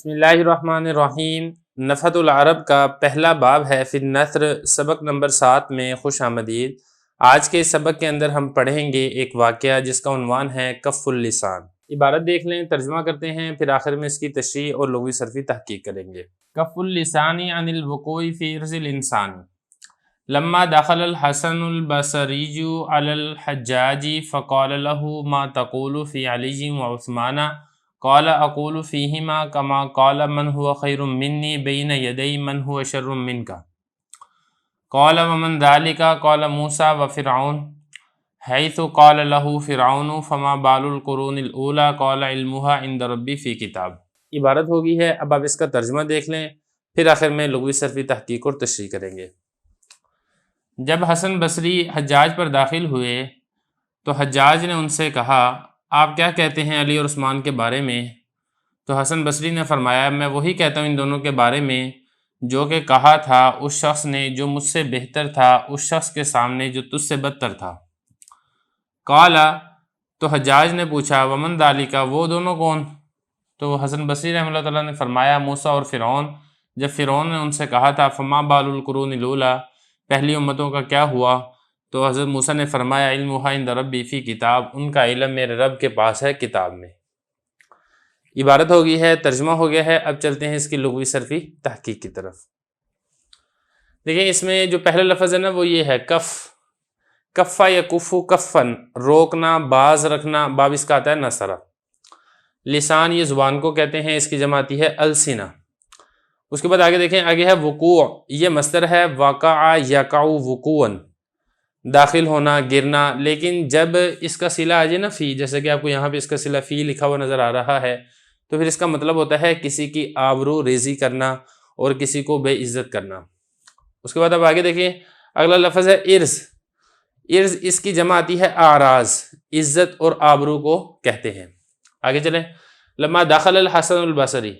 بسم اللہ الرحمن الرحیم۔ نفحۃ العرب کا پہلا باب ہے فی النثر، سبق نمبر 7 میں خوش آمدید۔ آج کے سبق کے اندر ہم پڑھیں گے ایک واقعہ جس کا عنوان ہے کف اللسان۔ عبارت دیکھ لیں، ترجمہ کرتے ہیں، پھر آخر میں اس کی تشریح اور لغوی صرفی تحقیق کریں گے۔ کف اللسان عن الوقوع فی عرض الانسان۔ لما دخل الحسن البصری علی الحجاج فقال له ما تقول فی علی وعثمان قال اقول فیہما کما قال من هو خیر منی بین یدی من هو شر منک قال ومن ذلك قال موسیٰ وفرعون حیث قال له فرعون فما بال القرون الاولى قال علمها عند ربی فی کتاب۔ عبارت ہوگی ہے، اب آپ اس کا ترجمہ دیکھ لیں، پھر آخر میں لغوی صرفی تحقیق اور تشریح کریں گے۔ جب حسن بصری حجاج پر داخل ہوئے تو حجاج نے ان سے کہا، آپ کیا کہتے ہیں علی اور عثمان کے بارے میں؟ تو حسن بصری نے فرمایا، میں وہی کہتا ہوں ان دونوں کے بارے میں جو کہ کہا تھا اس شخص نے جو مجھ سے بہتر تھا اس شخص کے سامنے جو تجھ سے بدتر تھا۔ قال، تو حجاج نے پوچھا، ومن ذالک، وہ دونوں کون؟ تو حسن بصری رحمہ اللہ تعالیٰ نے فرمایا، موسیٰ اور فرعون۔ جب فرعون نے ان سے کہا تھا فما بال القرون الاولی، پہلی امتوں کا کیا ہوا؟ تو حضرت موسیٰ نے فرمایا، علمھا عند ربی فی کتاب، ان کا علم میرے رب کے پاس ہے کتاب میں۔ عبارت ہو گئی ہے، ترجمہ ہو گیا ہے، اب چلتے ہیں اس کی لغوی صرفی تحقیق کی طرف۔ دیکھیں اس میں جو پہلا لفظ ہے نا وہ یہ ہے کف۔ کفا یکفو کفن، روکنا، باز رکھنا، باب اس کا آتا ہے نصرہ۔ لسان یہ زبان کو کہتے ہیں، اس کی جمع آتی ہے السنہ۔ اس کے بعد آگے دیکھیں، آگے ہے وقوع، یہ مصدر ہے وقع یقع وقوعا، داخل ہونا، گرنا، لیکن جب اس کا صلہ آ جائے نا فی، جیسے کہ آپ کو یہاں پہ اس کا صلہ فی لکھا ہوا نظر آ رہا ہے، تو پھر اس کا مطلب ہوتا ہے کسی کی آبرو ریزی کرنا اور کسی کو بے عزت کرنا۔ اس کے بعد اب آگے دیکھیں، اگلا لفظ ہے عرض۔ عرض اس کی جمع آتی ہے اعراض، عزت اور آبرو کو کہتے ہیں۔ آگے چلیں، لما دخل الحسن البصری،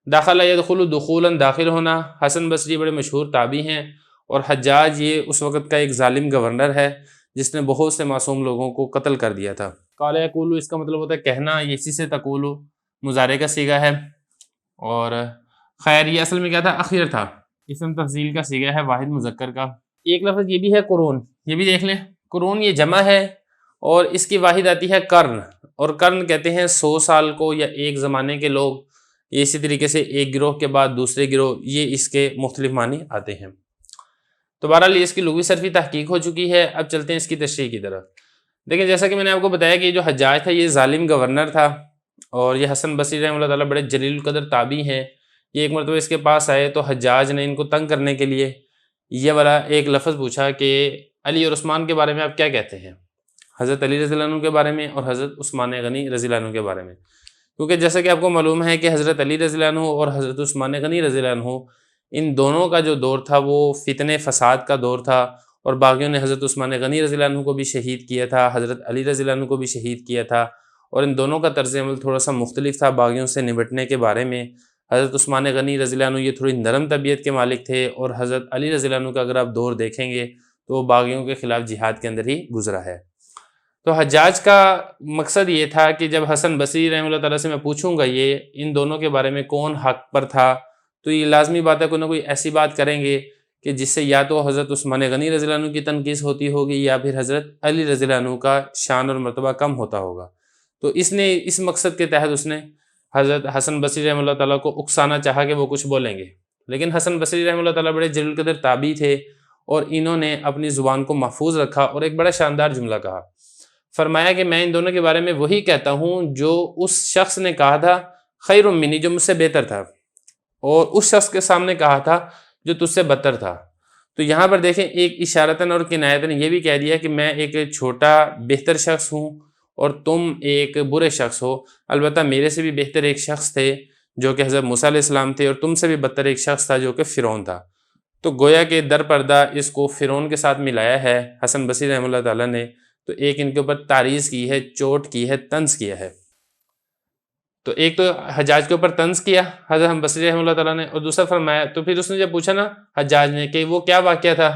داخلہ یدخل دخولا، داخل ہونا۔ حسن بصری بڑے مشہور تابعی ہیں، اور حجاج یہ اس وقت کا ایک ظالم گورنر ہے جس نے بہت سے معصوم لوگوں کو قتل کر دیا تھا۔ قال یقول، اس کا مطلب ہوتا ہے کہنا، یہ اسی سے تقول مضارع کا صیغہ ہے، اور خیر یہ اصل میں کیا تھا؟ اخیر تھا، اسم تفضیل کا صیغہ ہے، واحد مذکر کا۔ ایک لفظ یہ بھی ہے قرون، یہ بھی دیکھ لیں، قرون یہ جمع ہے اور اس کی واحد آتی ہے قرن، اور قرن کہتے ہیں 100 سال کو یا ایک زمانے کے لوگ، یہ اسی طریقے سے ایک گروہ کے بعد دوسرے گروہ، یہ اس کے مختلف معنی آتے ہیں۔ تو بہرحال اس کی لغوی صرفی تحقیق ہو چکی ہے، اب چلتے ہیں اس کی تشریح کی طرف۔ دیکھیں جیسا کہ میں نے آپ کو بتایا کہ یہ جو حجاج تھا یہ ظالم گورنر تھا، اور یہ حسن بصری رحمہ اللہ تعالیٰ بڑے جلیل القدر تابعی ہیں۔ یہ ایک مرتبہ اس کے پاس آئے تو حجاج نے ان کو تنگ کرنے کے لیے یہ والا ایک لفظ پوچھا کہ علی اور عثمان کے بارے میں آپ کیا کہتے ہیں؟ حضرت علی رضی اللہ عنہ کے بارے میں اور حضرت عثمان غنی رضی اللہ عنہ کے بارے میں، کیونکہ جیسا کہ آپ کو معلوم ہے کہ حضرت علی رضی اللہ عنہ اور حضرت عثمان غنی رضی اللہ عنہ، ان دونوں کا جو دور تھا وہ فتنے فساد کا دور تھا، اور باغیوں نے حضرت عثمان غنی رضی اللہ عنہ کو بھی شہید کیا تھا، حضرت علی رضی اللہ عنہ کو بھی شہید کیا تھا، اور ان دونوں کا طرز عمل تھوڑا سا مختلف تھا باغیوں سے نمٹنے کے بارے میں۔ حضرت عثمان غنی رضی اللہ عنہ یہ تھوڑی نرم طبیعت کے مالک تھے، اور حضرت علی رضی اللہ عنہ کا اگر آپ دور دیکھیں گے تو وہ باغیوں کے خلاف جہاد کے اندر ہی گزرا ہے۔ تو حجاج کا مقصد یہ تھا کہ جب حسن بصری رحمہ اللہ تعالیٰ سے میں پوچھوں گا یہ ان دونوں کے بارے میں کون حق پر تھا، تو یہ لازمی بات ہے کوئی نہ کوئی ایسی بات کریں گے کہ جس سے یا تو حضرت عثمان غنی رضی اللہ عنہ کی تنقیص ہوتی ہوگی یا پھر حضرت علی رضی اللہ عنہ کا شان اور مرتبہ کم ہوتا ہوگا۔ تو اس نے اس مقصد کے تحت اس نے حضرت حسن بصری رحمہ اللہ تعالیٰ کو اکسانا چاہا کہ وہ کچھ بولیں گے، لیکن حسن بصری رحمہ اللہ تعالیٰ بڑے جلیل القدر تابعی تھے، اور انہوں نے اپنی زبان کو محفوظ رکھا اور ایک بڑا شاندار جملہ کہا۔ فرمایا کہ میں ان دونوں کے بارے میں وہی کہتا ہوں جو اس شخص نے کہا تھا خیر منی، جو مجھ سے بہتر تھا، اور اس شخص کے سامنے کہا تھا جو تجھ سے بدتر تھا۔ تو یہاں پر دیکھیں ایک اشارتاً اور کنایتاً یہ بھی کہہ دیا کہ میں ایک چھوٹا بہتر شخص ہوں اور تم ایک برے شخص ہو، البتہ میرے سے بھی بہتر ایک شخص تھے جو کہ حضرت موسیٰ علیہ السلام تھے، اور تم سے بھی بدتر ایک شخص تھا جو کہ فرعون تھا۔ تو گویا کہ در پردہ اس کو فرعون کے ساتھ ملایا ہے حسن بصری رحمہ اللہ تعالیٰ نے، تو ایک ان کے اوپر تعریض کی ہے، چوٹ کی ہے، طنز کیا ہے۔ تو ایک تو حجاج کے اوپر طنز کیا حضرت بصری رحمہ اللہ تعالیٰ نے، اور دوسرا فرمایا، تو پھر اس نے جب پوچھا نا حجاج نے کہ وہ کیا واقعہ تھا،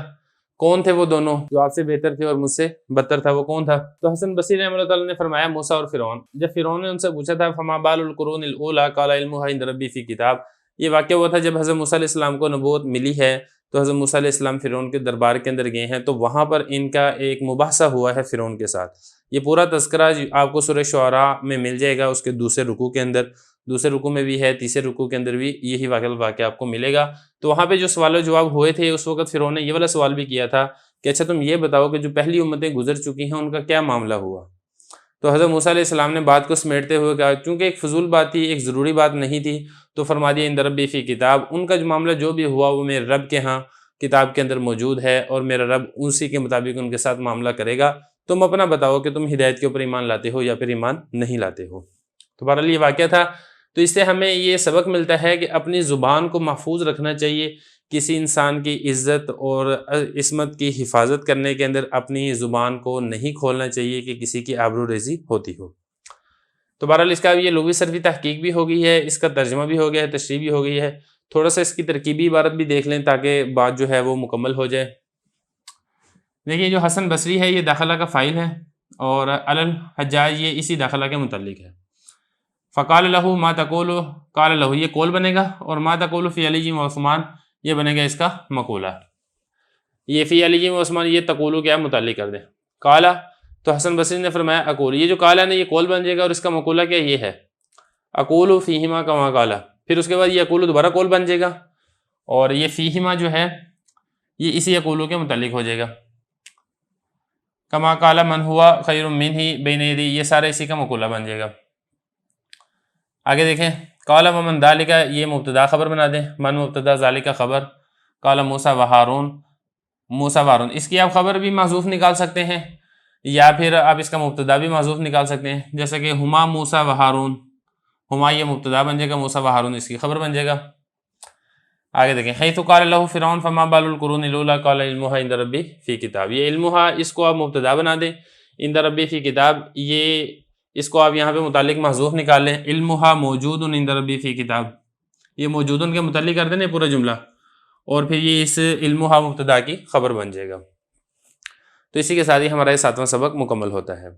کون تھے وہ دونوں جو آپ سے بہتر تھے اور مجھ سے بدتر تھا؟ وہ کون تھا؟ تو حسن بصری رحمۃ اللہ تعالیٰ نے فرمایا موسیٰ اور فرعون۔ جب فرعون نے ان سے پوچھا تھا فما بال القرون الاولی قال علمها عند ربی فی کتاب، یہ واقعہ ہوا تھا جب حضرت موسیٰ علیہ السلام کو نبوت ملی ہے تو حضرت موسیٰ علیہ السلام فرعون کے دربار کے اندر گئے ہیں، تو وہاں پر ان کا ایک مباحثہ ہوا ہے فرعون کے ساتھ۔ یہ پورا تذکرہ آپ کو سورہ شعراء میں مل جائے گا، اس کے دوسرے رکوع کے اندر، دوسرے رکوع میں بھی ہے، تیسرے رکوع کے اندر بھی یہی واقعہ آپ کو ملے گا۔ تو وہاں پہ جو سوال و جواب ہوئے تھے اس وقت فرعون نے یہ والا سوال بھی کیا تھا کہ اچھا تم یہ بتاؤ کہ جو پہلی امتیں گزر چکی ہیں ان کا کیا معاملہ ہوا؟ تو حضرت موسیٰ علیہ السلام نے بات کو سمیٹتے ہوئے کہا، چونکہ ایک فضول بات تھی، ایک ضروری بات نہیں تھی، تو فرما دیا عند ربی فی کتاب، ان کا جو معاملہ جو بھی ہوا وہ میرے رب کے ہاں کتاب کے اندر موجود ہے، اور میرا رب اسی کے مطابق ان کے ساتھ معاملہ کرے گا۔ تم اپنا بتاؤ کہ تم ہدایت کے اوپر ایمان لاتے ہو یا پھر ایمان نہیں لاتے ہو۔ تو بہرحال یہ واقعہ تھا۔ تو اس سے ہمیں یہ سبق ملتا ہے کہ اپنی زبان کو محفوظ رکھنا چاہیے، کسی انسان کی عزت اور عصمت کی حفاظت کرنے کے اندر اپنی زبان کو نہیں کھولنا چاہیے کہ کسی کی آبرو ریزی ہوتی ہو۔ تو بہرحال اس کا یہ لغوی صرفی تحقیق بھی ہو گئی ہے، اس کا ترجمہ بھی ہو گیا ہے، تشریح بھی ہو گئی ہے۔ تھوڑا سا اس کی ترکیبی عبارت بھی دیکھ لیں تاکہ بات جو ہے وہ مکمل ہو جائے۔ دیکھیے جو حسن بصری ہے یہ داخلہ کا فاعل ہے، اور الحجاج یہ اسی داخلہ کے متعلق ہے۔ فقال لہ ما تقول، قال لہ یہ قول بنے گا، اور ما تقول فی علی و عثمان یہ بنے گا اس کا مقولہ۔ یہ فی علی و عثمان یہ تقولو کیا متعلق کر دیں، قالا، تو حسن بصری نے فرمایا اقول، یہ جو قالا نے یہ قول بن جائے گا، اور اس کا مقولہ کیا یہ ہے اقول فیہما کما قالا، پھر اس کے بعد یہ اقول دوبارہ قول بن جائے گا، اور یہ فیہما جو ہے یہ اسی اقولو کے متعلق ہو جائے گا۔ کما قالا من ہوا خیر منہ بین یدی، یہ سارا اسی کا مقولہ بن جائے گا۔ آگے دیکھیں، قال ومن ذالک یہ مبتدا خبر بنا دیں، من مبتدا ذالک خبر، قال موسیٰ و ہارون، موسیٰ و ہارون، اس کی آپ خبر بھی محذوف نکال سکتے ہیں، یا پھر آپ اس کا مبتدا بھی محذوف نکال سکتے ہیں، جیسے کہ ہما موسیٰ و ہارون، ہما یہ مبتدا بن جائے گا، موسیٰ و ہارون اس کی خبر بن جائے گا۔ آگے دیکھیں، حیث قال لہ فرعون فما بال القرون الاولی قال علمها عند ربی فی کتاب، یہ علمها اس کو آپ مبتدا بنا دیں، عند ربی فی کتاب یہ اس کو آپ یہاں پہ متعلق محذوف نکال لیں، علمها موجود عند ربی فی کتاب، یہ موجود کے متعلق کر دیں پورا جملہ، اور پھر یہ اس علمها مبتدا کی خبر بن جائے گا۔ تو اسی کے ساتھ ہی ہمارا یہ 7واں سبق مکمل ہوتا ہے۔